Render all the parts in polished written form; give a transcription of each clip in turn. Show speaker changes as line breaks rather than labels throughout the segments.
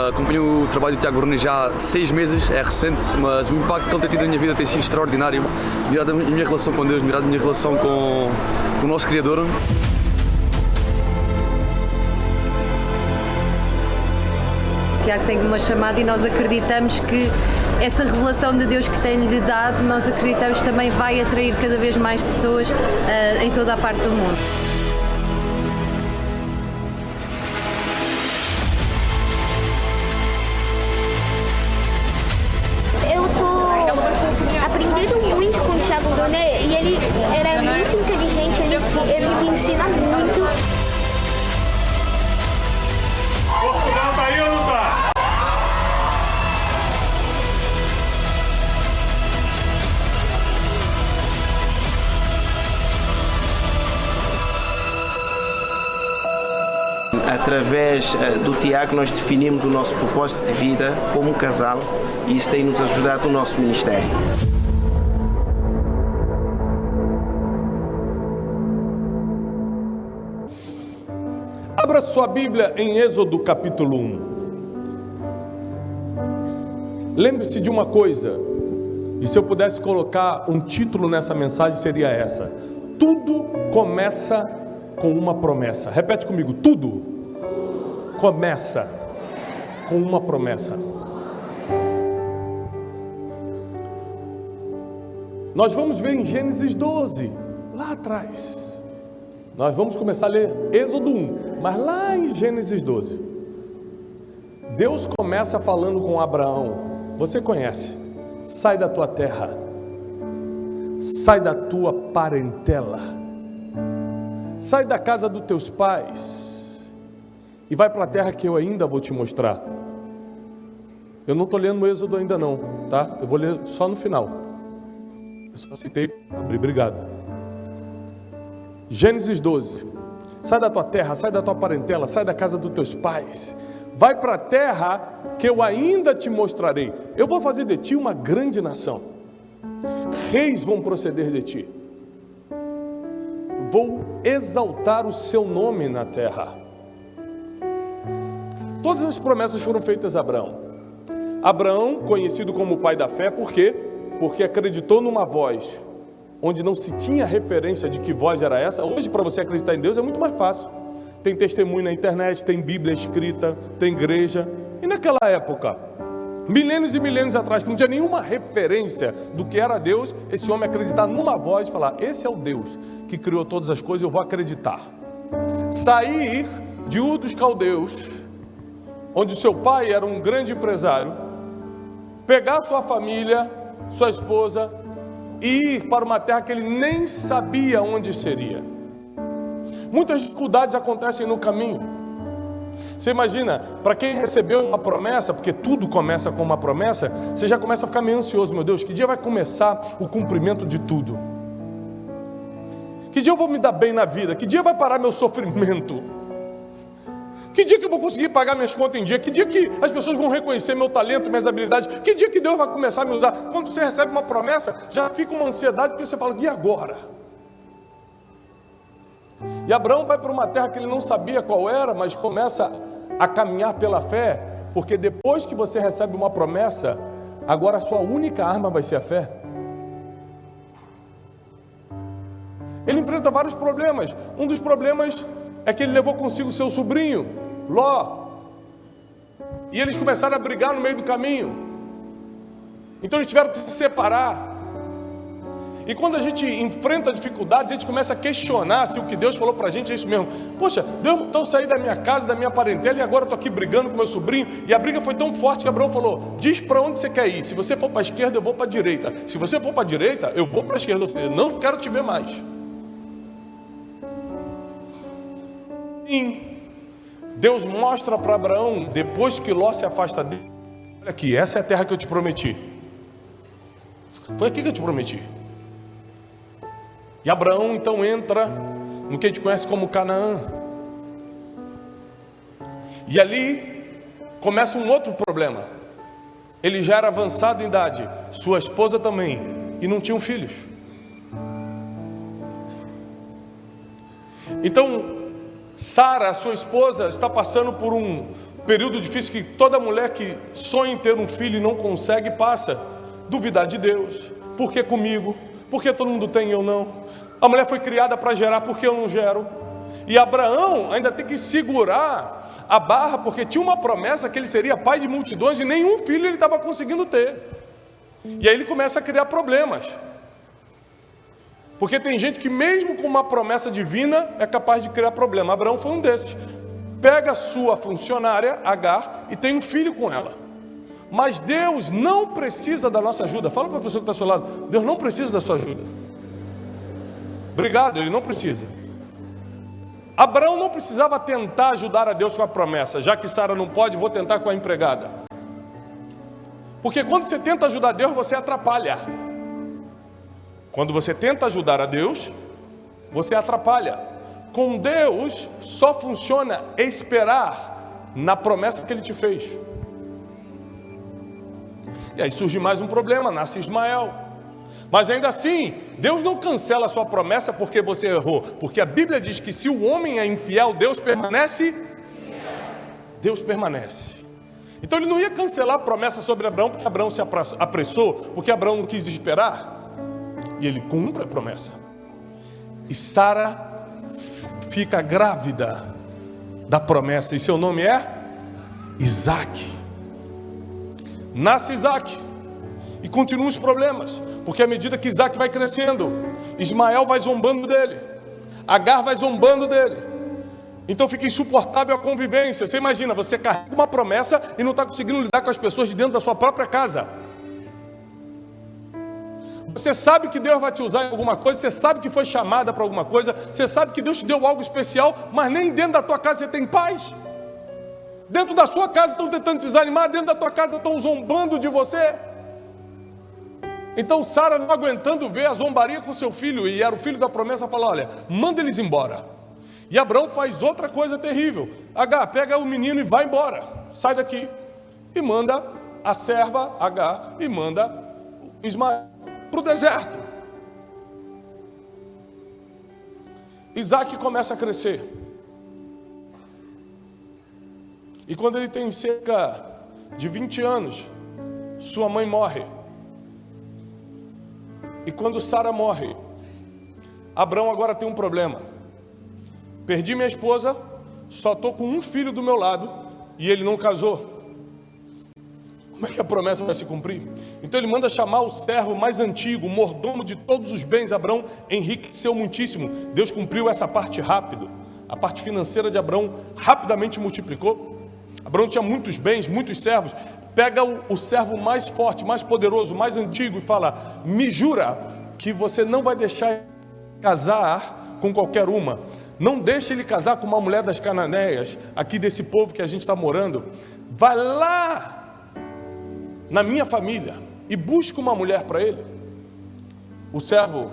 Acompanho o trabalho do Tiago Bruni já há 6 meses, é recente, mas o impacto que ele tem tido na minha vida tem sido extraordinário. Mirado a minha relação com Deus, mirado a minha relação com o nosso Criador.
Tiago tem uma chamada e nós acreditamos que essa revelação de Deus que tem-lhe dado, nós acreditamos também vai atrair cada vez mais pessoas em toda a parte do mundo.
Eu tô aprendendo muito com o Tiago Bruni e ele é muito inteligente, ele me ensina muito.
Portugal tá aí ou não tá?
Através do Tiago nós definimos o nosso propósito de vida como um casal e isso tem nos ajudado no nosso ministério.
Abra sua Bíblia em Êxodo capítulo 1. Lembre-se de uma coisa, e se eu pudesse colocar um título nessa mensagem seria essa: tudo começa com uma promessa. Repete comigo: tudo começa com uma promessa. Nós vamos ver em Gênesis 12, lá atrás. Nós vamos começar a ler Êxodo 1, mas lá em Gênesis 12, Deus começa falando com Abraão. Você conhece: sai da tua terra, sai da tua parentela, sai da casa dos teus pais e vai para a terra que eu ainda vou te mostrar. Eu não estou lendo o Êxodo ainda não, tá? Eu vou ler só no final. Eu só citei, obrigado. Gênesis 12. Sai da tua terra, sai da tua parentela, sai da casa dos teus pais. Vai para a terra que eu ainda te mostrarei. Eu vou fazer de ti uma grande nação. Reis vão proceder de ti. Vou exaltar o seu nome na terra. Todas as promessas foram feitas a Abraão. Abraão, conhecido como o pai da fé, por quê? Porque acreditou numa voz onde não se tinha referência de que voz era essa. Hoje, para você acreditar em Deus é muito mais fácil. Tem testemunho na internet, tem Bíblia escrita, tem igreja. E naquela época, milênios e milênios atrás, que não tinha nenhuma referência do que era Deus, esse homem acreditar numa voz e falar: esse é o Deus que criou todas as coisas, eu vou acreditar. Sair de Ur dos Caldeus, onde seu pai era um grande empresário, pegar sua família, sua esposa, e ir para uma terra que ele nem sabia onde seria. Muitas dificuldades acontecem no caminho. Você imagina, para quem recebeu uma promessa, porque tudo começa com uma promessa, você já começa a ficar meio ansioso. Meu Deus, que dia vai começar o cumprimento de tudo? Que dia eu vou me dar bem na vida? Que dia vai parar meu sofrimento? Que dia que eu vou conseguir pagar minhas contas em dia? Que dia que as pessoas vão reconhecer meu talento, minhas habilidades? Que dia que Deus vai começar a me usar? Quando você recebe uma promessa, já fica uma ansiedade, porque você fala: e agora? E Abraão vai para uma terra que ele não sabia qual era, mas começa a caminhar pela fé, porque depois que você recebe uma promessa, agora a sua única arma vai ser a fé. Ele enfrenta vários problemas. Um dos problemas é que ele levou consigo seu sobrinho, Ló. E eles começaram a brigar no meio do caminho. Então eles tiveram que se separar. E quando a gente enfrenta dificuldades, a gente começa a questionar se o que Deus falou pra gente é isso mesmo. Poxa, Deus mandou eu sair da minha casa, da minha parentela, e agora eu tô aqui brigando com meu sobrinho. E a briga foi tão forte que Abraão falou: diz para onde você quer ir. Se você for para a esquerda, eu vou para a direita. Se você for para a direita, eu vou para a esquerda. Eu não quero te ver mais. Sim, Deus mostra para Abraão, depois que Ló se afasta dele: olha aqui, essa é a terra que eu te prometi. Foi aqui que eu te prometi. E Abraão então entra no que a gente conhece como Canaã. E ali começa um outro problema. Ele já era avançado em idade, sua esposa também, e não tinham filhos. Então Sara, sua esposa, está passando por período difícil que toda mulher que sonha em ter um filho e não consegue passa. Duvidar de Deus. Por que comigo? Por que todo mundo tem e eu não? A mulher foi criada para gerar, por que eu não gero? E Abraão ainda tem que segurar a barra, porque tinha uma promessa que ele seria pai de multidões e nenhum filho ele estava conseguindo ter. E aí ele começa a criar problemas. Porque tem gente que mesmo com uma promessa divina é capaz de criar problema. Abraão foi um desses. Pega a sua funcionária, Agar, e tem um filho com ela. Mas Deus não precisa da nossa ajuda. Fala para a pessoa que está ao seu lado: Deus não precisa da sua ajuda. Obrigado, Ele não precisa. Abraão não precisava tentar ajudar a Deus com a promessa. Já que Sara não pode, vou tentar com a empregada. Porque quando você tenta ajudar Deus, você atrapalha. Quando você tenta ajudar a Deus, você atrapalha. Com Deus, só funciona esperar na promessa que Ele te fez. E aí surge mais um problema, nasce Ismael. Mas ainda assim, Deus não cancela a sua promessa porque você errou. Porque a Bíblia diz que se o homem é infiel, Deus permanece? Deus permanece. Então ele não ia cancelar a promessa sobre Abraão porque Abraão se apressou, porque Abraão não quis esperar. E ele cumpre a promessa. E Sara fica grávida da promessa. E seu nome é Isaac. Nasce Isaac. E continuam os problemas. Porque à medida que Isaac vai crescendo, Ismael vai zombando dele. Agar vai zombando dele. Então fica insuportável a convivência. Você imagina, você carrega uma promessa e não está conseguindo lidar com as pessoas de dentro da sua própria casa. Você sabe que Deus vai te usar em alguma coisa, você sabe que foi chamada para alguma coisa, você sabe que Deus te deu algo especial, mas nem dentro da tua casa você tem paz. Dentro da sua casa estão tentando te desanimar, dentro da tua casa estão zombando de você. Então Sara, não aguentando ver a zombaria com seu filho, e era o filho da promessa, fala: olha, manda eles embora. E Abraão faz outra coisa terrível. Agar, pega o menino e vai embora, sai daqui. E manda a serva Agar e manda Ismael para o deserto. Isaac começa a crescer. E quando ele tem cerca de 20 anos, sua mãe morre. E quando Sara morre, Abraão agora tem um problema. Perdi minha esposa, só estou com um filho do meu lado e ele não casou. Como é que a promessa vai se cumprir? Então ele manda chamar o servo mais antigo, o mordomo de todos os bens. Abraão enriqueceu muitíssimo. Deus cumpriu essa parte rápido. A parte financeira de Abraão rapidamente multiplicou. Abraão tinha muitos bens, muitos servos. Pega o servo mais forte, mais poderoso, mais antigo e fala: me jura que você não vai deixar ele casar com qualquer uma. Não deixe ele casar com uma mulher das cananeias, aqui desse povo que a gente está morando. Vai lá na minha família e busca uma mulher para ele. O servo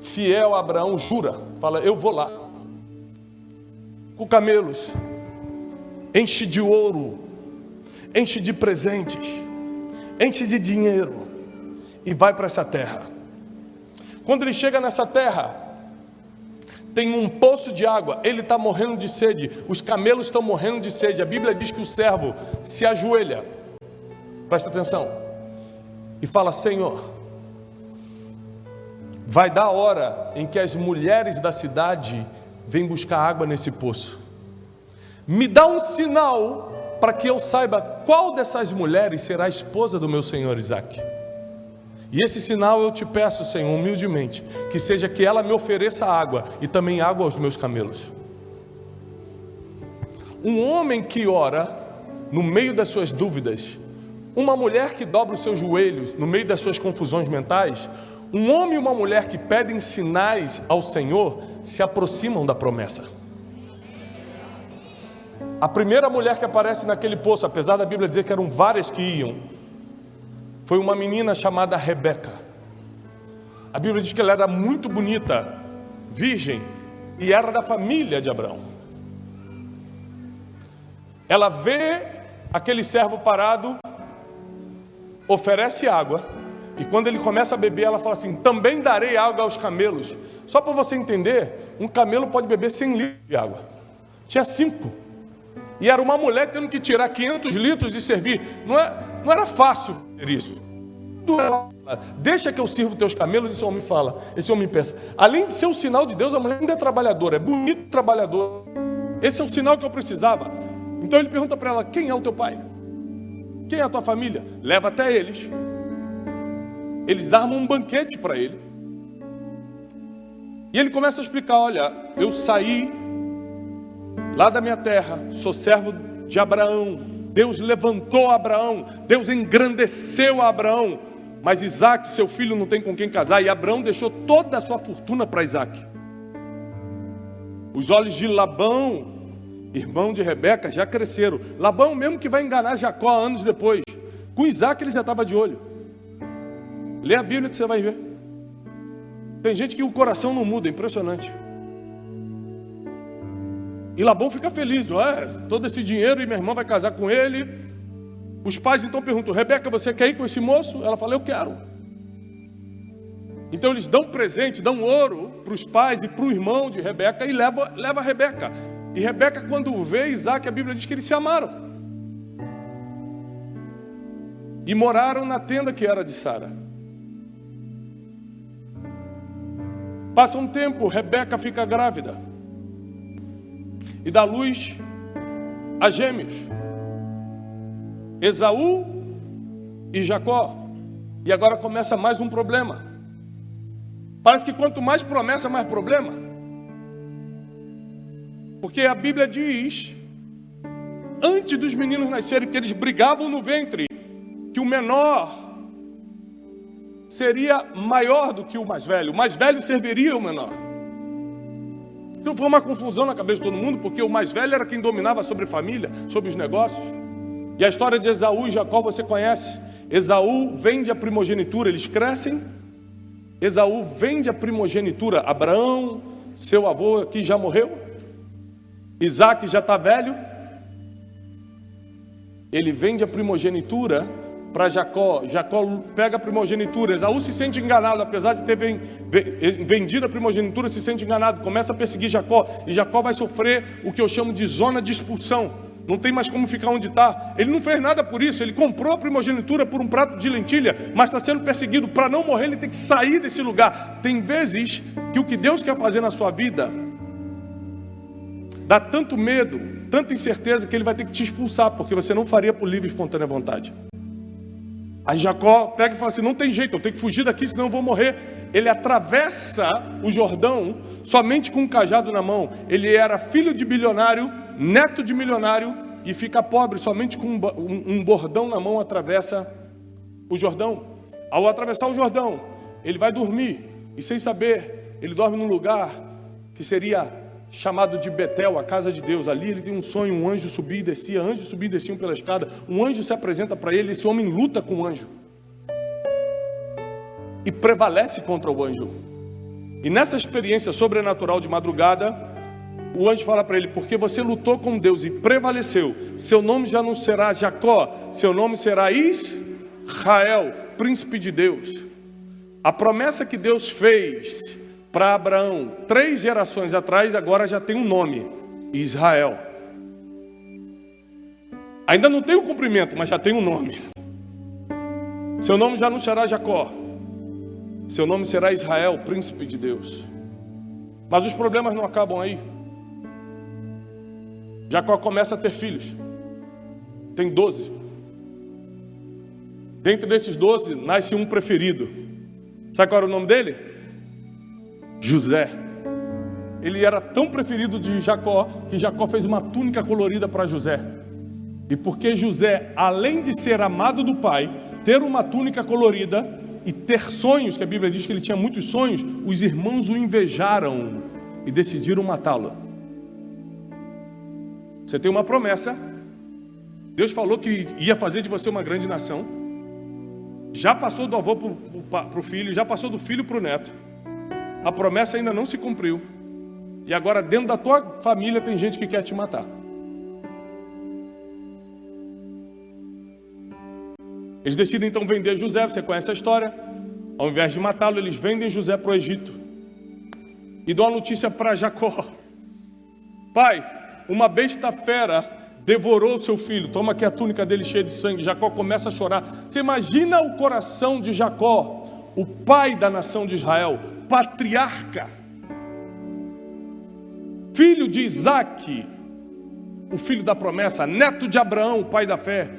fiel a Abraão jura, fala: eu vou lá com camelos, enche de ouro, enche de presentes, enche de dinheiro e vai para essa terra. Quando ele chega nessa terra, tem um poço de água, ele está morrendo de sede, os camelos estão morrendo de sede. A Bíblia diz que o servo se ajoelha, presta atenção, e fala: Senhor, vai dar a hora em que as mulheres da cidade vêm buscar água nesse poço. Me dá um sinal para que eu saiba qual dessas mulheres será a esposa do meu senhor Isaac. E esse sinal eu te peço, Senhor, humildemente, que seja que ela me ofereça água e também água aos meus camelos. Um homem que ora no meio das suas dúvidas, uma mulher que dobra os seus joelhos no meio das suas confusões mentais, um homem e uma mulher que pedem sinais ao Senhor, se aproximam da promessa. A primeira mulher que aparece naquele poço, apesar da Bíblia dizer que eram várias que iam, foi uma menina chamada Rebeca. A Bíblia diz que ela era muito bonita, virgem, e era da família de Abraão. Ela vê aquele servo parado, oferece água, e quando ele começa a beber, ela fala assim: também darei água aos camelos. Só para você entender, um camelo pode beber 100 litros de água. Tinha 5. E era uma mulher tendo que tirar 500 litros e servir. Não era fácil fazer isso. Deixa que eu sirvo teus camelos. Esse homem fala, esse homem pensa, além de ser um sinal de Deus, a mulher ainda é trabalhadora, é bonito trabalhador. Esse é o sinal que eu precisava. Então ele pergunta para ela, quem é o teu pai? Quem é a tua família? Leva até eles. Eles armam um banquete para ele. E ele começa a explicar, olha, eu saí lá da minha terra, sou servo de Abraão. Deus levantou Abraão, Deus engrandeceu Abraão. Mas Isaac, seu filho, não tem com quem casar. E Abraão deixou toda a sua fortuna para Isaac. Os olhos de Labão, irmão de Rebeca, já cresceram. Labão mesmo que vai enganar Jacó anos depois. Com Isaac ele já estava de olho. Lê a Bíblia que você vai ver. Tem gente que o coração não muda, é impressionante. E Labão fica feliz, todo esse dinheiro e minha irmã vai casar com ele. Os pais então perguntam, Rebeca, você quer ir com esse moço? Ela fala, eu quero. Então eles dão presente, dão ouro para os pais e para o irmão de Rebeca e leva a Rebeca. E Rebeca, quando vê Isaac, a Bíblia diz que eles se amaram. E moraram na tenda que era de Sara. Passa um tempo, Rebeca fica grávida. E dá luz a gêmeos. Esaú e Jacó. E agora começa mais um problema. Parece que quanto mais promessa, mais problema. Porque a Bíblia diz, antes dos meninos nascerem, que eles brigavam no ventre, que o menor seria maior do que o mais velho serviria o menor. Então foi uma confusão na cabeça de todo mundo, porque o mais velho era quem dominava sobre a família, sobre os negócios. E a história de Esaú e Jacó você conhece. Esaú vende a primogenitura, eles crescem. Esaú vende a primogenitura. Abraão, seu avô aqui já morreu. Isaac já está velho. Ele vende a primogenitura para Jacó. Jacó pega a primogenitura. Esaú se sente enganado, apesar de ter vendido a primogenitura, se sente enganado. Começa a perseguir Jacó. E Jacó vai sofrer o que eu chamo de zona de expulsão. Não tem mais como ficar onde está. Ele não fez nada por isso. Ele comprou a primogenitura por um prato de lentilha, mas está sendo perseguido. Para não morrer, ele tem que sair desse lugar. Tem vezes que o que Deus quer fazer na sua vida dá tanto medo, tanta incerteza, que ele vai ter que te expulsar, porque você não faria por livre e espontânea vontade. Aí Jacó pega e fala assim, não tem jeito, eu tenho que fugir daqui, senão eu vou morrer. Ele atravessa o Jordão somente com um cajado na mão. Ele era filho de bilionário, neto de milionário, e fica pobre somente com um bordão na mão. Atravessa o Jordão. Ao atravessar o Jordão, ele vai dormir, e sem saber, ele dorme num lugar que seria chamado de Betel, a casa de Deus. Ali ele tem um sonho, um anjo subia e descia, anjos subiam e desciam pela escada. Um anjo se apresenta para ele, esse homem luta com o anjo e prevalece contra o anjo. E nessa experiência sobrenatural de madrugada, o anjo fala para ele, porque você lutou com Deus e prevaleceu, seu nome já não será Jacó, seu nome será Israel, príncipe de Deus. A promessa que Deus fez para Abraão 3 gerações atrás, agora já tem um nome, Israel. Ainda não tem o cumprimento, mas já tem um nome. Seu nome já não será Jacó, seu nome será Israel, príncipe de Deus. Mas os problemas não acabam aí. Jacó começa a ter filhos. Tem 12. Dentro desses 12, nasce um preferido. Sabe qual era o nome dele? José. Ele era tão preferido de Jacó, que Jacó fez uma túnica colorida para José. E porque José, além de ser amado do pai, ter uma túnica colorida e ter sonhos, que a Bíblia diz que ele tinha muitos sonhos, os irmãos o invejaram e decidiram matá-lo. Você tem uma promessa. Deus falou que ia fazer de você uma grande nação. Já passou do avô para o filho, já passou do filho para o neto. A promessa ainda não se cumpriu. E agora dentro da tua família tem gente que quer te matar. Eles decidem então vender José, você conhece a história. Ao invés de matá-lo, eles vendem José para o Egito. E dão a notícia para Jacó. Pai, uma besta fera devorou o seu filho. Toma aqui a túnica dele cheia de sangue. Jacó começa a chorar. Você imagina o coração de Jacó, o pai da nação de Israel, patriarca, filho de Isaac, o filho da promessa, neto de Abraão, o pai da fé.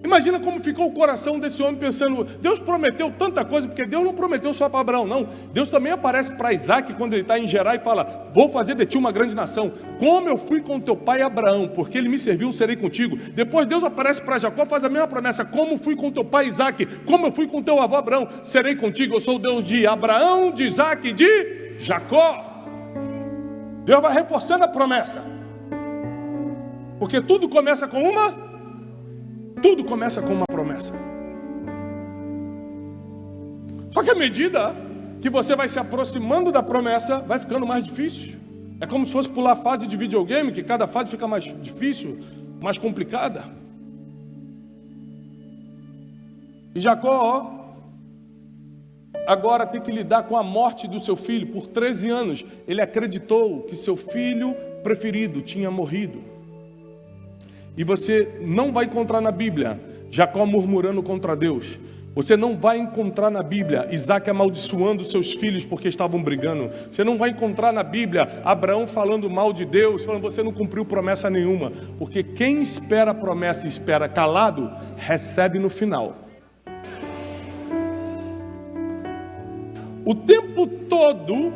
Imagina como ficou o coração desse homem pensando, Deus prometeu tanta coisa, porque Deus não prometeu só para Abraão, não. Deus também aparece para Isaac quando ele está em Gerar e fala, vou fazer de ti uma grande nação, como eu fui com teu pai Abraão, porque ele me serviu, serei contigo. Depois Deus aparece para Jacó, faz a mesma promessa, como fui com teu pai Isaac, como eu fui com teu avô Abraão, serei contigo. Eu sou o Deus de Abraão, de Isaac e de Jacó. Deus vai reforçando a promessa, porque tudo começa com uma promessa. Só que à medida que você vai se aproximando da promessa, vai ficando mais difícil. É como se fosse pular fase de videogame, que cada fase fica mais difícil, mais complicada. E Jacó agora tem que lidar com a morte do seu filho. Por 13 anos, ele acreditou que seu filho preferido tinha morrido. E você não vai encontrar na Bíblia Jacó murmurando contra Deus. Você não vai encontrar na Bíblia Isaac amaldiçoando seus filhos porque estavam brigando. Você não vai encontrar na Bíblia Abraão falando mal de Deus, falando você não cumpriu promessa nenhuma. Porque quem espera a promessa e espera calado, recebe no final. O tempo todo,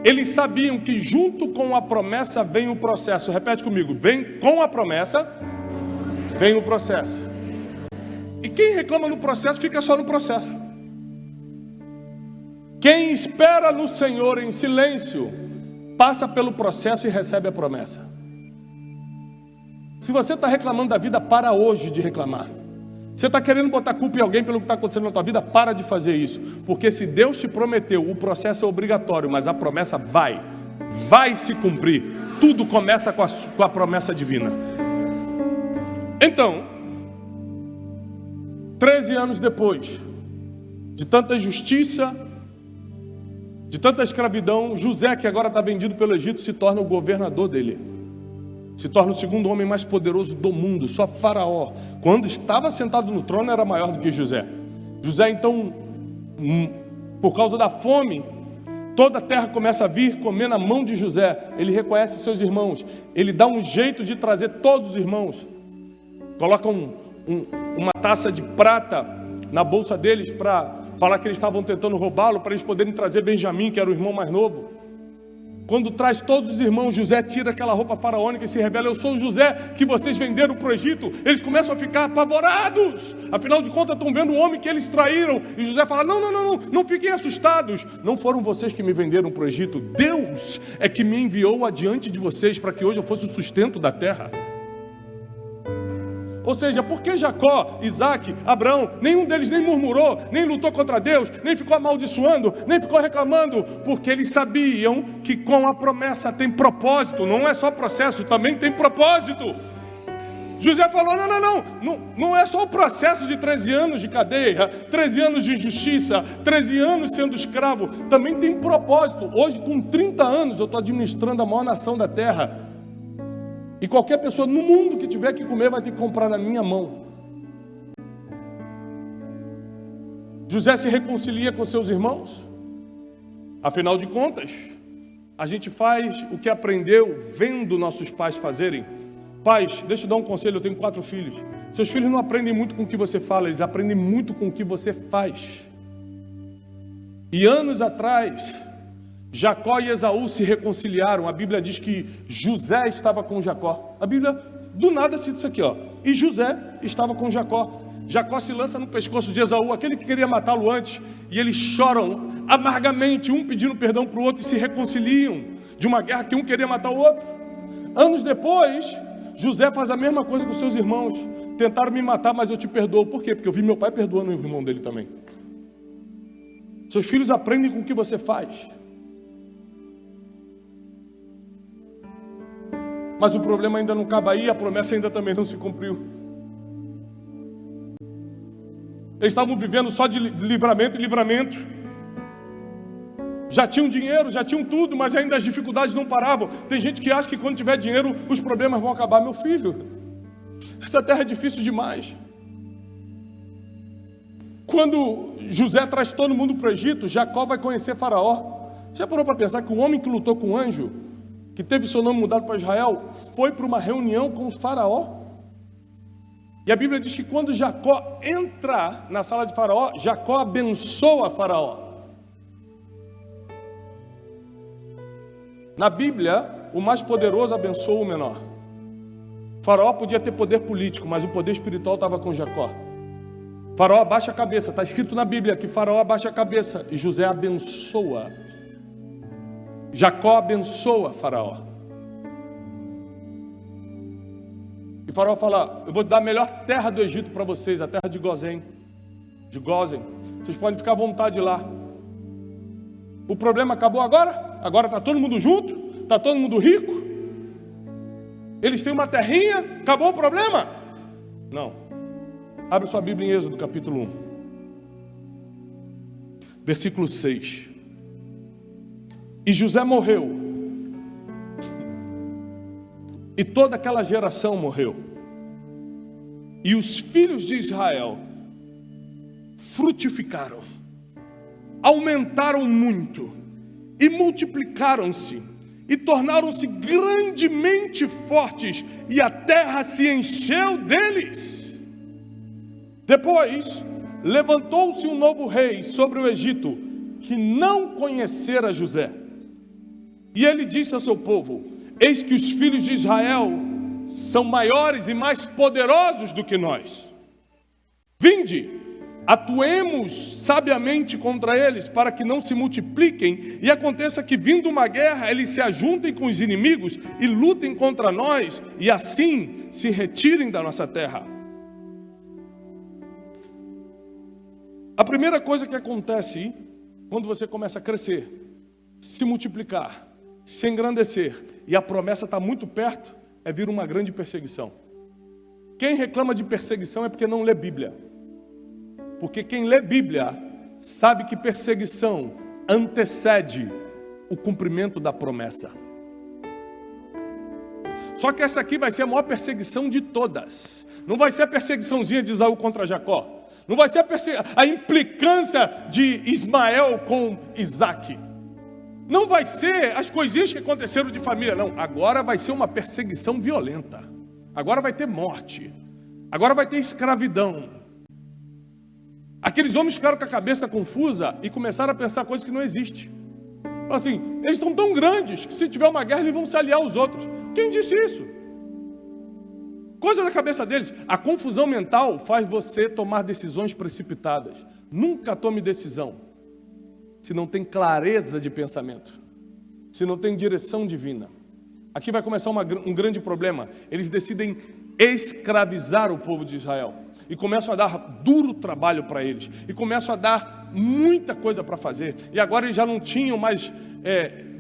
eles sabiam que junto com a promessa vem o processo. Repete comigo, vem com a promessa, vem o processo. E quem reclama no processo, fica só no processo. Quem espera no Senhor em silêncio, passa pelo processo e recebe a promessa. Se você está reclamando da vida, para hoje de reclamar. Você está querendo botar culpa em alguém pelo que está acontecendo na tua vida, para de fazer isso. Porque se Deus te prometeu, o processo é obrigatório, mas a promessa vai se cumprir. Tudo começa com a promessa divina. Então, 13 anos depois de tanta injustiça, de tanta escravidão, José, que agora está vendido pelo Egito, se torna o governador dele. Se torna o segundo homem mais poderoso do mundo. Só Faraó, quando estava sentado no trono, era maior do que José. José, então, por causa da fome, toda a terra começa a vir comer na mão de José. Ele reconhece seus irmãos. Ele dá um jeito de trazer todos os irmãos. Coloca uma taça de prata na bolsa deles para falar que eles estavam tentando roubá-lo, para eles poderem trazer Benjamim, que era o irmão mais novo. Quando traz todos os irmãos, José tira aquela roupa faraônica e se revela, eu sou o José que vocês venderam para o Egito. Eles começam a ficar apavorados, afinal de contas estão vendo o homem que eles traíram. E José fala, não fiquem assustados, não foram vocês que me venderam para o Egito, Deus é que me enviou adiante de vocês para que hoje eu fosse o sustento da terra. Ou seja, porque Jacó, Isaac, Abraão, nenhum deles nem murmurou, nem lutou contra Deus, nem ficou amaldiçoando, nem ficou reclamando, porque eles sabiam que com a promessa tem propósito, não é só processo, também tem propósito. José falou, não é só o processo de 13 anos de cadeia, 13 anos de injustiça, 13 anos sendo escravo, também tem propósito. Hoje, com 30 anos, eu estou administrando a maior nação da terra. E qualquer pessoa no mundo que tiver que comer vai ter que comprar na minha mão. José se reconcilia com seus irmãos. Afinal de contas, a gente faz o que aprendeu vendo nossos pais fazerem. Pais, deixa eu dar um conselho, eu tenho 4 filhos. Seus filhos não aprendem muito com o que você fala, eles aprendem muito com o que você faz. E anos atrás, Jacó e Esaú se reconciliaram. A Bíblia diz que José estava com Jacó. A Bíblia do nada cita isso aqui, ó. E José estava com Jacó. Jacó se lança no pescoço de Esaú, aquele que queria matá-lo antes, e eles choram amargamente, um pedindo perdão para o outro, e se reconciliam de uma guerra que um queria matar o outro. Anos depois, José faz a mesma coisa com seus irmãos. Tentaram me matar, mas eu te perdoo. Por quê? Porque eu vi meu pai perdoando o irmão dele também. Seus filhos aprendem com o que você faz. Mas o problema ainda não acaba aí, a promessa ainda também não se cumpriu. Eles estavam vivendo só de livramento em livramento. Já tinham dinheiro, já tinham tudo, mas ainda as dificuldades não paravam. Tem gente que acha que quando tiver dinheiro os problemas vão acabar. Meu filho, essa terra é difícil demais. Quando José traz todo mundo para o Egito, Jacó vai conhecer Faraó. Já parou para pensar que o homem que lutou com o anjo, que teve seu nome mudado para Israel, foi para uma reunião com o Faraó? E a Bíblia diz que quando Jacó entra na sala de Faraó, Jacó abençoa Faraó. Na Bíblia, o mais poderoso abençoa o menor. Faraó podia ter poder político, mas o poder espiritual estava com Jacó. Faraó abaixa a cabeça, está escrito na Bíblia que Faraó abaixa a cabeça e José abençoa. Jacó abençoa Faraó. E Faraó fala: eu vou dar a melhor terra do Egito para vocês, a terra de Gósen. Vocês podem ficar à vontade lá. O problema acabou agora? Agora está todo mundo junto? Está todo mundo rico? Eles têm uma terrinha? Acabou o problema? Não. Abre sua Bíblia em Êxodo capítulo 1. Versículo 6. E José morreu. E toda aquela geração morreu. E os filhos de Israel frutificaram, aumentaram muito, e multiplicaram-se, e tornaram-se grandemente fortes, e a terra se encheu deles. Depois, levantou-se um novo rei sobre o Egito, que não conhecera José. E ele disse a seu povo: eis que os filhos de Israel são maiores e mais poderosos do que nós. Vinde, atuemos sabiamente contra eles, para que não se multipliquem, e aconteça que, vindo uma guerra, eles se ajuntem com os inimigos e lutem contra nós, e assim se retirem da nossa terra. A primeira coisa que acontece quando você começa a crescer, se multiplicar, se engrandecer, e a promessa está muito perto, é vir uma grande perseguição. Quem reclama de perseguição é porque não lê Bíblia. Porque quem lê Bíblia sabe que perseguição antecede o cumprimento da promessa. Só que essa aqui vai ser a maior perseguição de todas. Não vai ser a perseguiçãozinha de Esaú contra Jacó. Não vai ser a implicância de Ismael com Isaac. Não vai ser as coisinhas que aconteceram de família, não. Agora vai ser uma perseguição violenta. Agora vai ter morte. Agora vai ter escravidão. Aqueles homens ficaram com a cabeça confusa e começaram a pensar coisas que não existem. Assim, eles estão tão grandes que se tiver uma guerra eles vão se aliar aos outros. Quem disse isso? Coisa da cabeça deles. A confusão mental faz você tomar decisões precipitadas. Nunca tome decisão se não tem clareza de pensamento, se não tem direção divina. Aqui vai começar um grande problema. Eles decidem escravizar o povo de Israel e começam a dar duro trabalho para eles, e começam a dar muita coisa para fazer, e agora eles já não tinham mais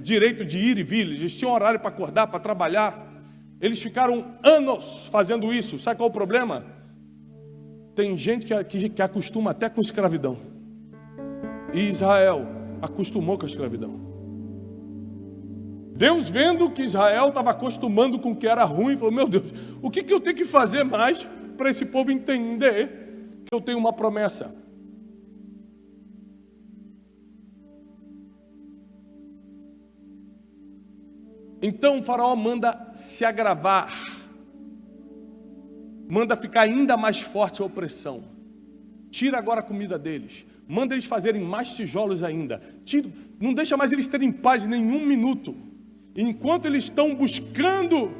direito de ir e vir, eles tinham horário para acordar, para trabalhar. Eles ficaram anos fazendo isso. Sabe qual é o problema? Tem gente que acostuma até com escravidão, e Israel acostumou com a escravidão. Deus, vendo que Israel estava acostumando com o que era ruim, falou: meu Deus, o que eu tenho que fazer mais para esse povo entender que eu tenho uma promessa? Então o faraó manda se agravar, manda ficar ainda mais forte a opressão. Tira agora a comida deles, manda eles fazerem mais tijolos ainda. Não deixa mais eles terem paz nenhum minuto. Enquanto eles estão buscando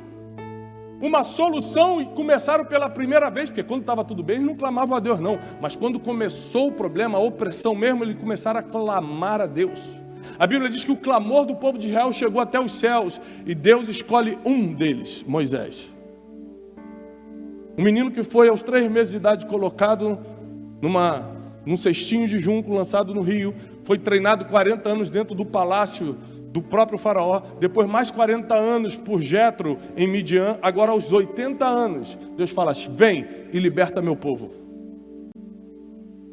uma solução, e começaram pela primeira vez, porque quando estava tudo bem eles não clamavam a Deus não, mas quando começou o problema, a opressão mesmo, eles começaram a clamar a Deus. A Bíblia diz que o clamor do povo de Israel chegou até os céus, e Deus escolhe um deles, Moisés. Um menino que foi aos 3 meses de idade colocado num cestinho de junco lançado no rio, foi treinado 40 anos dentro do palácio do próprio faraó, depois mais 40 anos por Jetro em Midian. Agora aos 80 anos, Deus fala: vem e liberta meu povo.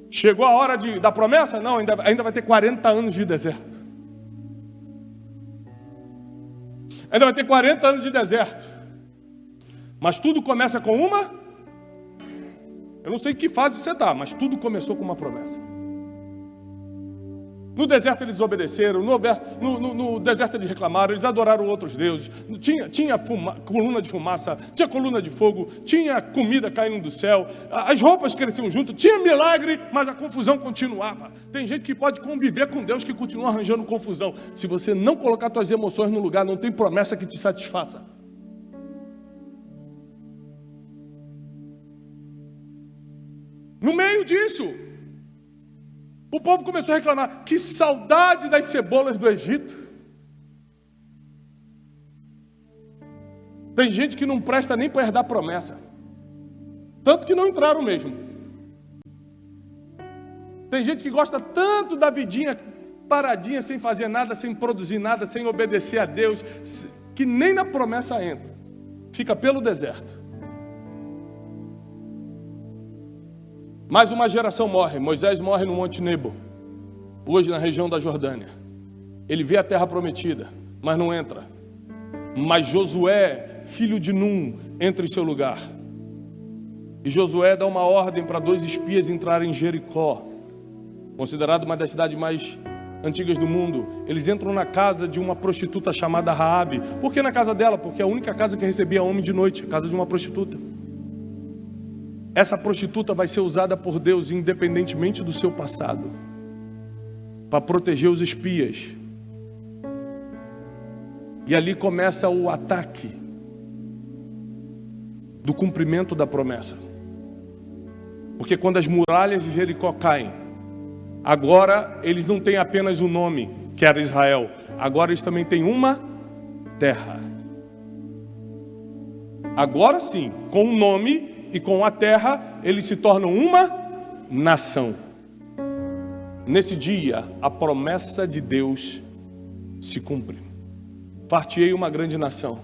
Chegou a hora da promessa? Não, ainda vai ter 40 anos de deserto. Ainda vai ter 40 anos de deserto. Mas tudo começa com uma... Eu não sei em que fase você está, mas tudo começou com uma promessa. No deserto eles obedeceram, no deserto eles reclamaram, eles adoraram outros deuses. Tinha coluna de fumaça, tinha coluna de fogo, tinha comida caindo do céu, as roupas cresciam junto, tinha milagre, mas a confusão continuava. Tem gente que pode conviver com Deus que continua arranjando confusão. Se você não colocar suas emoções no lugar, não tem promessa que te satisfaça. No meio disso, o povo começou a reclamar: que saudade das cebolas do Egito. Tem gente que não presta nem para herdar promessa, tanto que não entraram mesmo. Tem gente que gosta tanto da vidinha paradinha, sem fazer nada, sem produzir nada, sem obedecer a Deus, que nem na promessa entra, fica pelo deserto. Mais uma geração morre. Moisés morre no Monte Nebo, hoje na região da Jordânia. Ele vê a terra prometida, mas não entra. Mas Josué, filho de Num, entra em seu lugar. E Josué dá uma ordem para 2 espias entrarem em Jericó, considerado uma das cidades mais antigas do mundo. Eles entram na casa de uma prostituta chamada Raabe. Por que na casa dela? Porque é a única casa que recebia homem de noite, a casa de uma prostituta. Essa prostituta vai ser usada por Deus, independentemente do seu passado, para proteger os espias. E ali começa o ataque do cumprimento da promessa. Porque quando as muralhas de Jericó caem, agora eles não têm apenas o nome, que era Israel. Agora eles também têm uma terra. Agora sim, com o nome e com a terra, eles se tornam uma nação. Nesse dia, a promessa de Deus se cumpre. Far-te-ei uma grande nação.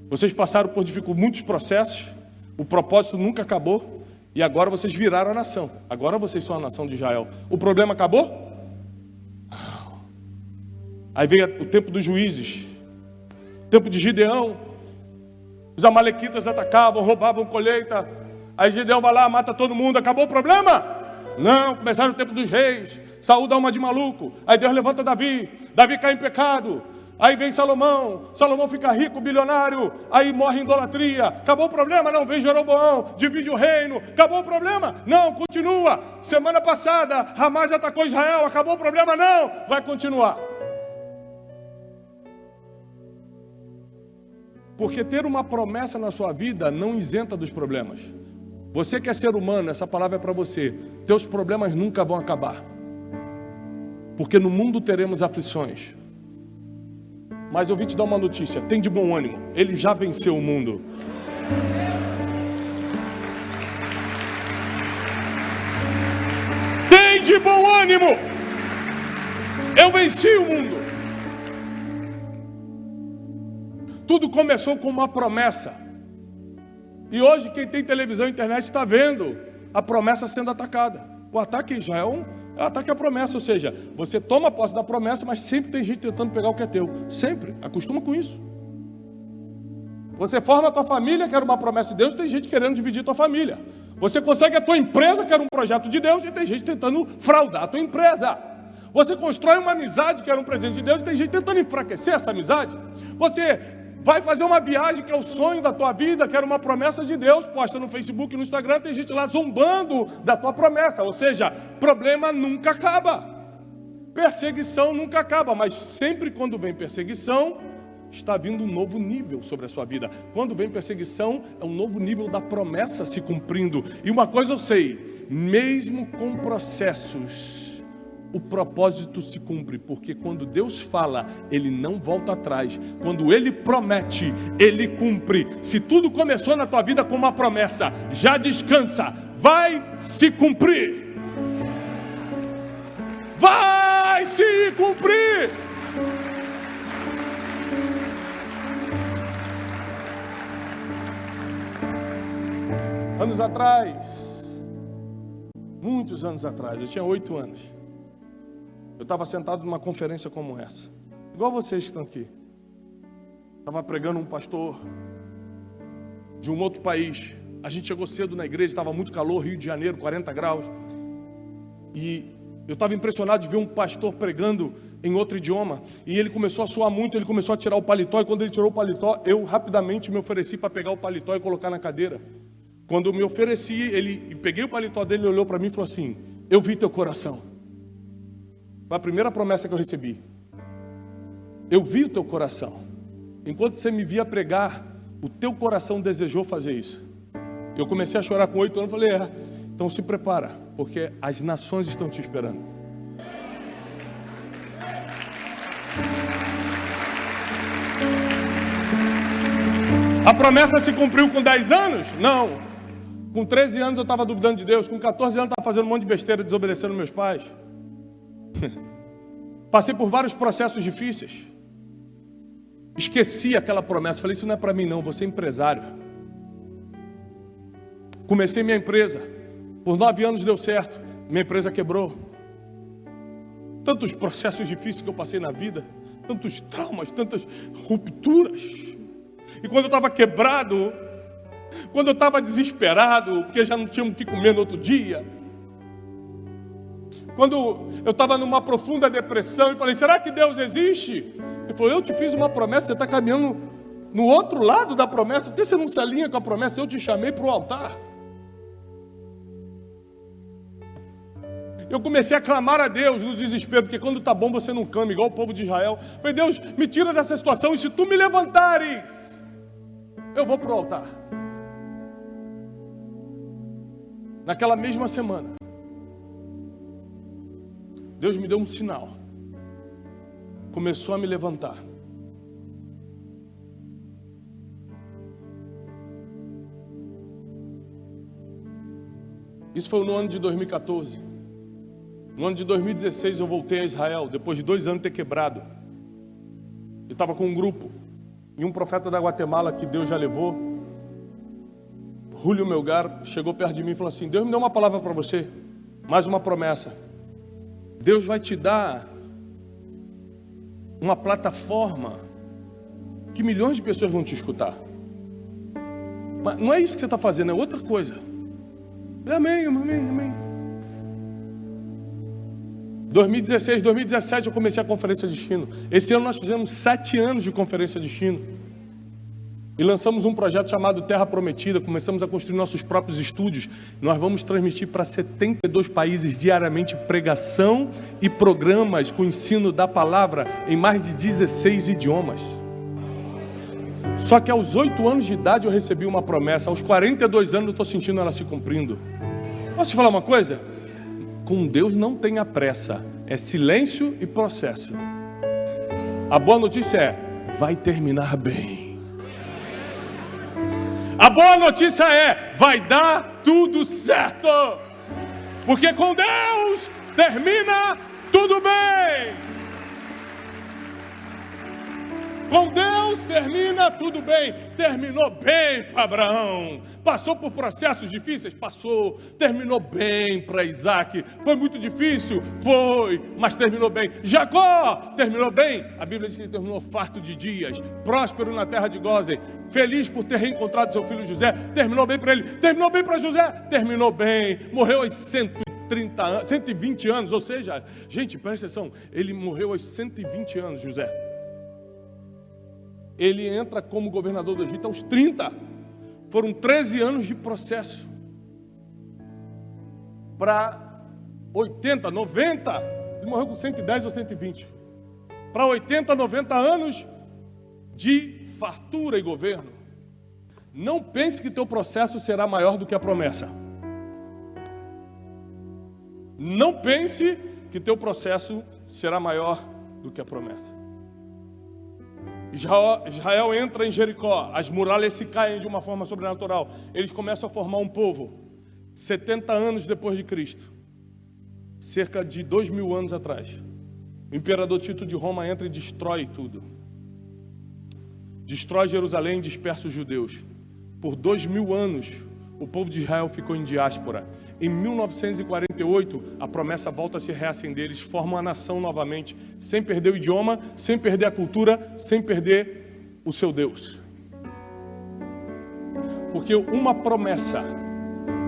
Vocês passaram por muitos processos, o propósito nunca acabou, e agora vocês viraram a nação. Agora vocês são a nação de Israel. O problema acabou? Aí veio o tempo dos juízes, o tempo de Gideão. Os amalequitas atacavam, roubavam colheita. Aí Gideão vai lá, mata todo mundo. Acabou o problema? Não, começaram o tempo dos reis. Saúl dá uma de maluco. Aí Deus levanta Davi. Davi cai em pecado. Aí vem Salomão. Salomão fica rico, bilionário. Aí morre em idolatria. Acabou o problema? Não. Vem Jeroboão, divide o reino. Acabou o problema? Não, continua. Semana passada, Hamas atacou Israel. Acabou o problema? Não. Vai continuar. Porque ter uma promessa na sua vida não isenta dos problemas. Você que é ser humano, essa palavra é para você. Teus problemas nunca vão acabar. Porque no mundo teremos aflições. Mas eu vim te dar uma notícia. Tem de bom ânimo. Ele já venceu o mundo. Tem de bom ânimo. Eu venci o mundo. Tudo começou com uma promessa. E hoje quem tem televisão e internet está vendo a promessa sendo atacada. O ataque já é um ataque à promessa. Ou seja, você toma posse da promessa, mas sempre tem gente tentando pegar o que é teu. Sempre. Acostuma com isso. Você forma a tua família, que era uma promessa de Deus, e tem gente querendo dividir a tua família. Você consegue a tua empresa, que era um projeto de Deus, e tem gente tentando fraudar a tua empresa. Você constrói uma amizade, que era um presente de Deus, e tem gente tentando enfraquecer essa amizade. Você vai fazer uma viagem que é o sonho da tua vida, que era uma promessa de Deus, posta no Facebook e no Instagram, tem gente lá zombando da tua promessa. Ou seja, problema nunca acaba. Perseguição nunca acaba, mas sempre quando vem perseguição, está vindo um novo nível sobre a sua vida. Quando vem perseguição, é um novo nível da promessa se cumprindo. E uma coisa eu sei, mesmo com processos, o propósito se cumpre, porque quando Deus fala, Ele não volta atrás. Quando Ele promete, Ele cumpre. Se tudo começou na tua vida com uma promessa, já descansa, vai se cumprir. Vai se cumprir. Anos atrás, muitos anos atrás, eu tinha 8 anos. Eu estava sentado numa conferência como essa, igual vocês que estão aqui. Estava pregando um pastor de um outro país. A gente chegou cedo na igreja, estava muito calor, Rio de Janeiro, 40 graus. E eu estava impressionado de ver um pastor pregando em outro idioma. E ele começou a suar muito, ele começou a tirar o paletó. E quando ele tirou o paletó, eu rapidamente me ofereci para pegar o paletó e colocar na cadeira. Quando eu me ofereci, peguei o paletó dele, ele olhou para mim e falou assim: eu vi teu coração. Foi a primeira promessa que eu recebi. Eu vi o teu coração. Enquanto você me via pregar, o teu coração desejou fazer isso. Eu comecei a chorar com 8 anos, falei: então se prepara, porque as nações estão te esperando. A promessa se cumpriu com 10 anos? Não. Com 13 anos eu estava duvidando de Deus, com 14 anos eu estava fazendo um monte de besteira, desobedecendo meus pais. Passei por vários processos difíceis. Esqueci aquela promessa, falei: isso não é para mim não, vou ser empresário. Comecei minha empresa, por 9 anos deu certo, minha empresa quebrou. Tantos processos difíceis que eu passei na vida, tantos traumas, tantas rupturas. E quando eu estava quebrado, quando eu estava desesperado, porque já não tinha o que comer no outro dia, quando eu estava numa profunda depressão e falei: será que Deus existe? Ele falou: eu te fiz uma promessa, você está caminhando no outro lado da promessa, por que você não se alinha com a promessa? Eu te chamei para o altar. Eu comecei a clamar a Deus no desespero, porque quando está bom você não clama, igual o povo de Israel. Eu falei: Deus, me tira dessa situação, e se tu me levantares, eu vou para o altar. Naquela mesma semana, Deus me deu um sinal. Começou a me levantar. Isso foi no ano de 2014. No ano de 2016 eu voltei a Israel, depois de 2 anos de ter quebrado. Eu estava com um grupo, e um profeta da Guatemala que Deus já levou, Julio Melgar, chegou perto de mim e falou assim: Deus me deu uma palavra para você, mais uma promessa. Deus vai te dar uma plataforma que milhões de pessoas vão te escutar. Mas não é isso que você está fazendo, é outra coisa. Amém, amém, amém. 2016, 2017 eu comecei a Conferência Destino. Esse ano nós fizemos 7 anos de Conferência Destino. E lançamos um projeto chamado Terra Prometida. Começamos a construir nossos próprios estúdios. Nós vamos transmitir para 72 países diariamente pregação e programas com ensino da palavra em mais de 16 idiomas. Só que aos 8 anos de idade eu recebi uma promessa. Aos 42 anos eu estou sentindo ela se cumprindo. Posso te falar uma coisa? Com Deus não tenha pressa. É silêncio e processo. A boa notícia é: vai terminar bem. A boa notícia é: vai dar tudo certo. Porque com Deus termina tudo bem. Com Deus termina tudo bem. Terminou bem para Abraão. Passou por processos difíceis? Passou. Terminou bem para Isaac. Foi muito difícil? Foi. Mas terminou bem. Jacó terminou bem? A Bíblia diz que ele terminou farto de dias, próspero na terra de Gósen, feliz por ter reencontrado seu filho José. Terminou bem para ele. Terminou bem para José? Terminou bem. Morreu aos 120 anos. Ou seja, gente, presta atenção, ele morreu aos 120 anos, José. Ele entra como governador do Egito aos 30. Foram 13 anos de processo. Para 80, 90, ele morreu com 110 ou 120. Para 80, 90 anos de fartura e governo. Não pense que teu processo será maior do que a promessa. Não pense que teu processo será maior do que a promessa. Israel entra em Jericó, as muralhas se caem de uma forma sobrenatural. Eles começam a formar um povo. 70 anos depois de Cristo, cerca de 2000 anos atrás, o imperador Tito de Roma entra e destrói tudo. Destrói Jerusalém e dispersa os judeus. Por 2000 anos, o povo de Israel ficou em diáspora. Em 1948, a promessa volta a se reacender. Eles formam a nação novamente, sem perder o idioma, sem perder a cultura, sem perder o seu Deus. Porque uma promessa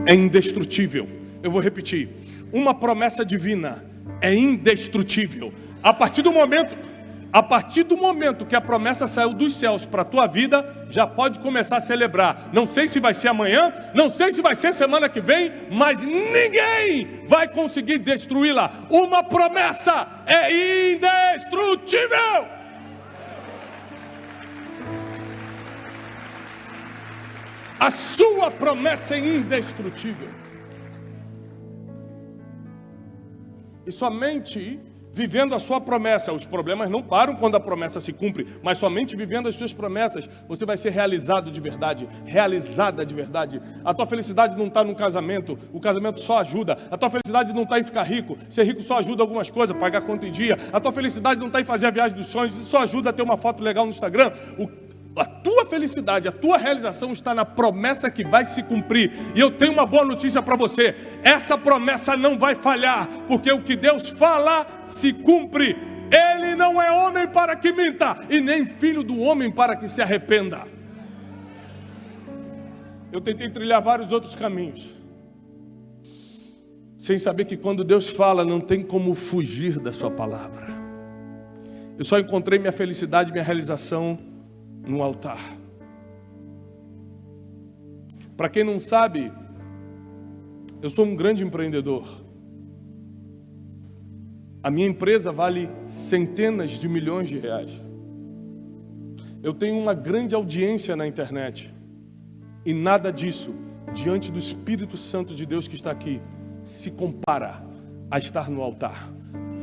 é indestrutível. Eu vou repetir. Uma promessa divina é indestrutível. A partir do momento que a promessa saiu dos céus para a tua vida, já pode começar a celebrar. Não sei se vai ser amanhã, não sei se vai ser semana que vem, mas ninguém vai conseguir destruí-la. Uma promessa é indestrutível. A sua promessa é indestrutível. E somente vivendo a sua promessa, os problemas não param quando a promessa se cumpre, mas somente vivendo as suas promessas, você vai ser realizado de verdade, realizada de verdade. A tua felicidade não está no casamento, o casamento só ajuda. A tua felicidade não está em ficar rico, ser rico só ajuda algumas coisas, pagar conta em dia. A tua felicidade não está em fazer a viagem dos sonhos, isso só ajuda a ter uma foto legal no Instagram. A tua felicidade, a tua realização está na promessa que vai se cumprir. E eu tenho uma boa notícia para você. Essa promessa não vai falhar, porque o que Deus fala se cumpre. Ele não é homem para que minta, e nem filho do homem para que se arrependa. Eu tentei trilhar vários outros caminhos, sem saber que quando Deus fala, não tem como fugir da sua palavra. Eu só encontrei minha felicidade, minha realização no altar. Para quem não sabe, eu sou um grande empreendedor. A minha empresa vale centenas de milhões de reais. Eu tenho uma grande audiência na internet. E nada disso, diante do Espírito Santo de Deus que está aqui, se compara a estar no altar.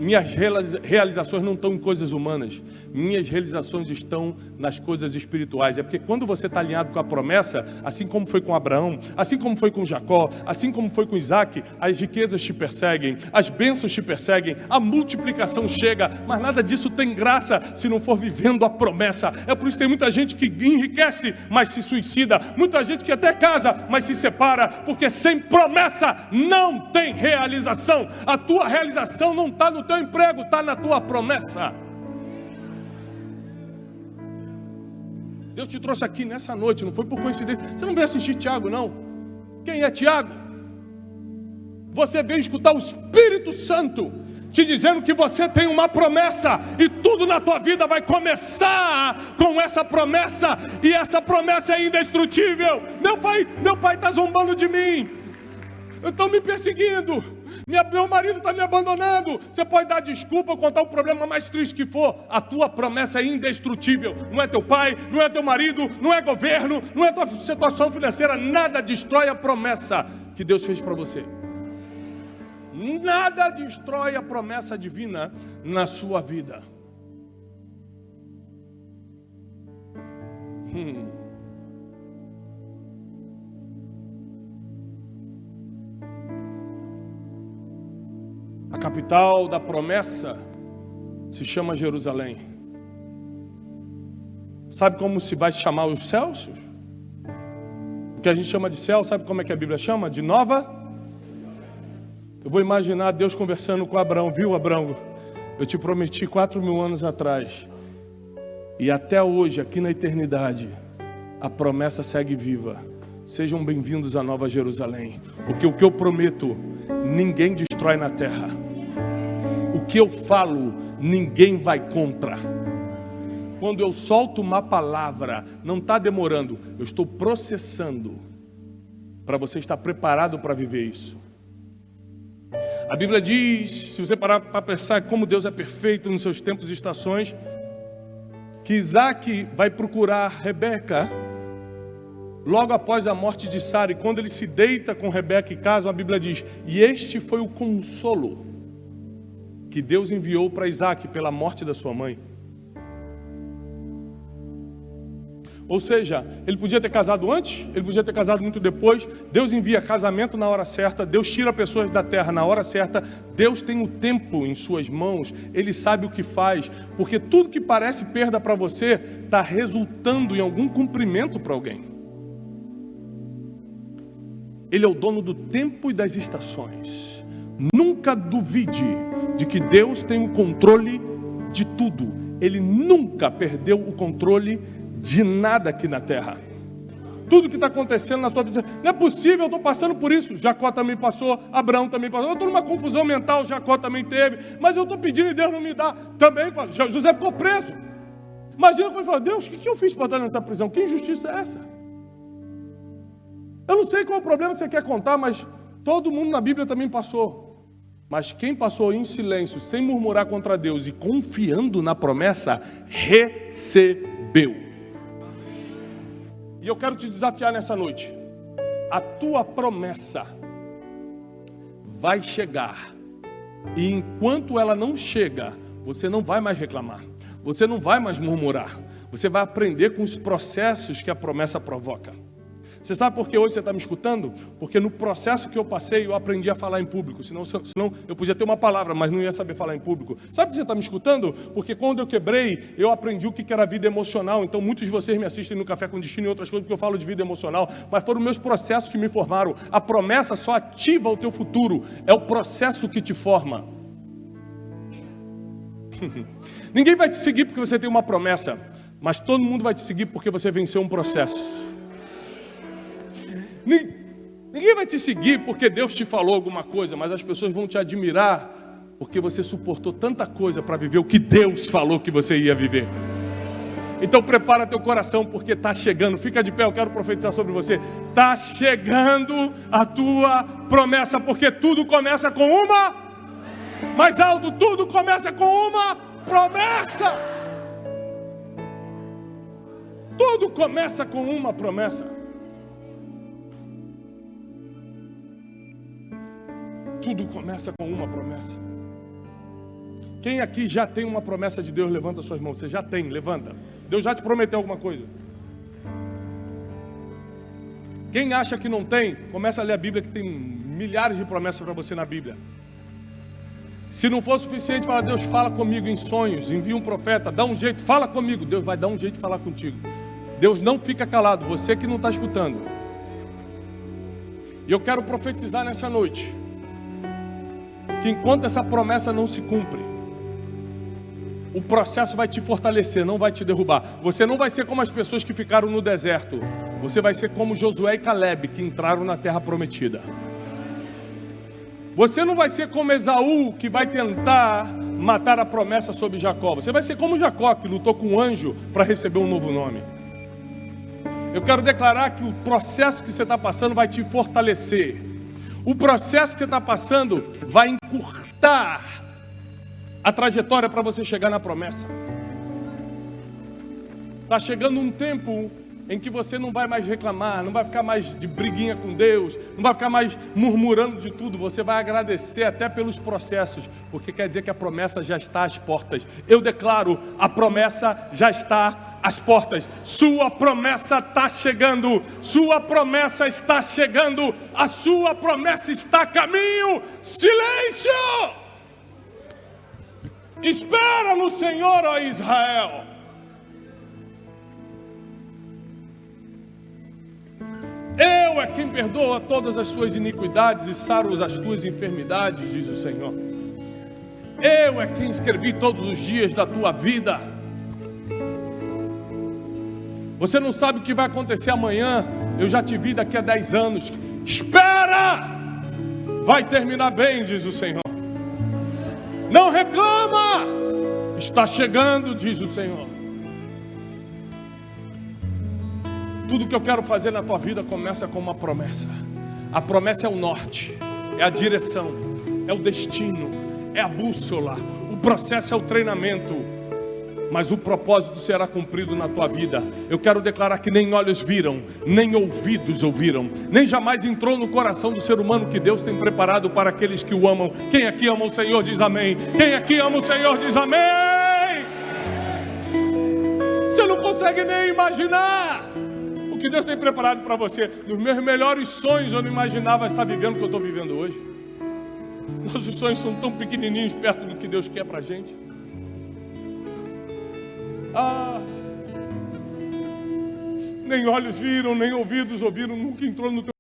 Minhas realizações não estão em coisas humanas. Minhas realizações estão nas coisas espirituais. É porque quando você está alinhado com a promessa, assim como foi com Abraão, assim como foi com Jacó, assim como foi com Isaac, as riquezas te perseguem, as bênçãos te perseguem, a multiplicação chega, mas nada disso tem graça se não for vivendo a promessa. É por isso que tem muita gente que enriquece, mas se suicida. Muita gente que até casa, mas se separa, porque sem promessa não tem realização. A tua realização não está no teu emprego, está na tua promessa. Deus te trouxe aqui nessa noite, não foi por coincidência. Você não veio assistir Tiago, não. Quem é Tiago? Você veio escutar o Espírito Santo te dizendo que você tem uma promessa, e tudo na tua vida vai começar com essa promessa, e essa promessa é indestrutível. Meu pai está zombando de mim, estão me perseguindo, meu marido está me abandonando. Você pode dar desculpa, contar o problema mais triste que for, a tua promessa é indestrutível. Não é teu pai, não é teu marido, não é governo, não é tua situação financeira, nada destrói a promessa que Deus fez para você. Nada destrói a promessa divina na sua vida. A capital da promessa se chama Jerusalém. Sabe como se vai chamar os céus? O que a gente chama de céu, sabe como é que a Bíblia chama? De Nova. Eu vou imaginar Deus conversando com Abraão. Viu, Abraão? Eu te prometi 4.000 anos atrás. E até hoje, aqui na eternidade, a promessa segue viva. Sejam bem-vindos à Nova Jerusalém. Porque o que eu prometo, ninguém destrói na terra. O que eu falo, ninguém vai contra. Quando eu solto uma palavra, não está demorando, eu estou processando, para você estar preparado para viver isso. A Bíblia diz, se você parar para pensar como Deus é perfeito nos seus tempos e estações, que Isaac vai procurar Rebeca logo após a morte de Sara, e quando ele se deita com Rebeca e casam, a Bíblia diz, e este foi o consolo que Deus enviou para Isaac pela morte da sua mãe. Ou seja, ele podia ter casado antes, ele podia ter casado muito depois. Deus envia casamento na hora certa, Deus tira pessoas da terra na hora certa. Deus tem o tempo em suas mãos, Ele sabe o que faz, porque tudo que parece perda para você está resultando em algum cumprimento para alguém. Ele é o dono do tempo e das estações. Nunca duvide de que Deus tem o controle de tudo. Ele nunca perdeu o controle de nada aqui na terra. Tudo que está acontecendo na sua vida, não é possível, eu estou passando por isso. Jacó também passou, Abraão também passou. Eu estou numa confusão mental, Jacó também teve. Mas eu estou pedindo e Deus não me dá. Também, José ficou preso. Imagina quando ele fala, Deus, o que eu fiz para estar nessa prisão? Que injustiça é essa? Eu não sei qual é o problema que você quer contar, mas todo mundo na Bíblia também passou. Mas quem passou em silêncio, sem murmurar contra Deus e confiando na promessa, recebeu. E eu quero te desafiar nessa noite. A tua promessa vai chegar. E enquanto ela não chega, você não vai mais reclamar. Você não vai mais murmurar. Você vai aprender com os processos que a promessa provoca. Você sabe por que hoje você está me escutando? Porque no processo que eu passei, eu aprendi a falar em público. Senão eu podia ter uma palavra, mas não ia saber falar em público. Sabe por que você está me escutando? Porque quando eu quebrei, eu aprendi o que era vida emocional. Então muitos de vocês me assistem no Café com Destino e outras coisas, porque eu falo de vida emocional. Mas foram meus processos que me formaram. A promessa só ativa o teu futuro. É o processo que te forma. Ninguém vai te seguir porque você tem uma promessa. Mas todo mundo vai te seguir porque você venceu um processo. Ninguém vai te seguir porque Deus te falou alguma coisa, mas as pessoas vão te admirar porque você suportou tanta coisa para viver o que Deus falou que você ia viver. Então prepara teu coração porque está chegando. Fica de pé, eu quero profetizar sobre você. Está chegando a tua promessa, porque tudo começa com uma. Mais alto, tudo começa com uma promessa. Tudo começa com uma promessa. Tudo começa com uma promessa. Quem aqui já tem uma promessa de Deus, levanta suas mãos. Você já tem, levanta. Deus já te prometeu alguma coisa. Quem acha que não tem, começa a ler a Bíblia, que tem milhares de promessas para você na Bíblia. Se não for suficiente, fala, Deus, fala comigo em sonhos, envia um profeta, dá um jeito, fala comigo. Deus vai dar um jeito de falar contigo. Deus não fica calado, você que não está escutando. E eu quero profetizar nessa noite que enquanto essa promessa não se cumpre, o processo vai te fortalecer, não vai te derrubar. Você não vai ser como as pessoas que ficaram no deserto. Você vai ser como Josué e Caleb, que entraram na terra prometida. Você não vai ser como Esaú, que vai tentar matar a promessa sobre Jacó. Você vai ser como Jacó, que lutou com um anjo para receber um novo nome. Eu quero declarar que o processo que você está passando vai te fortalecer. O processo que você está passando vai encurtar a trajetória para você chegar na promessa. Está chegando um tempo em que você não vai mais reclamar, não vai ficar mais de briguinha com Deus, não vai ficar mais murmurando de tudo. Você vai agradecer até pelos processos, porque quer dizer que a promessa já está às portas. Eu declaro, a promessa já está às portas. Sua promessa está chegando. Sua promessa está chegando. A sua promessa está a caminho. Silêncio! Espera no Senhor, ó Israel. Eu é quem perdoa todas as suas iniquidades e saro as tuas enfermidades, diz o Senhor. Eu é quem escrevi todos os dias da tua vida. Você não sabe o que vai acontecer amanhã. Eu já te vi daqui a 10 anos. Espera! Vai terminar bem, diz o Senhor. Não reclama! Está chegando, diz o Senhor. Tudo que eu quero fazer na tua vida começa com uma promessa. A promessa é o norte, é a direção, é o destino, é a bússola. O processo é o treinamento, mas o propósito será cumprido na tua vida. Eu quero declarar que nem olhos viram, nem ouvidos ouviram, nem jamais entrou no coração do ser humano que Deus tem preparado para aqueles que o amam. Quem aqui ama o Senhor diz amém. Quem aqui ama o Senhor diz amém. Você não consegue nem imaginar que Deus tem preparado para você. Nos meus melhores sonhos eu não imaginava estar vivendo o que eu estou vivendo hoje. Nossos sonhos são tão pequenininhos perto do que Deus quer para a gente. Nem olhos viram, nem ouvidos ouviram, nunca entrou no teu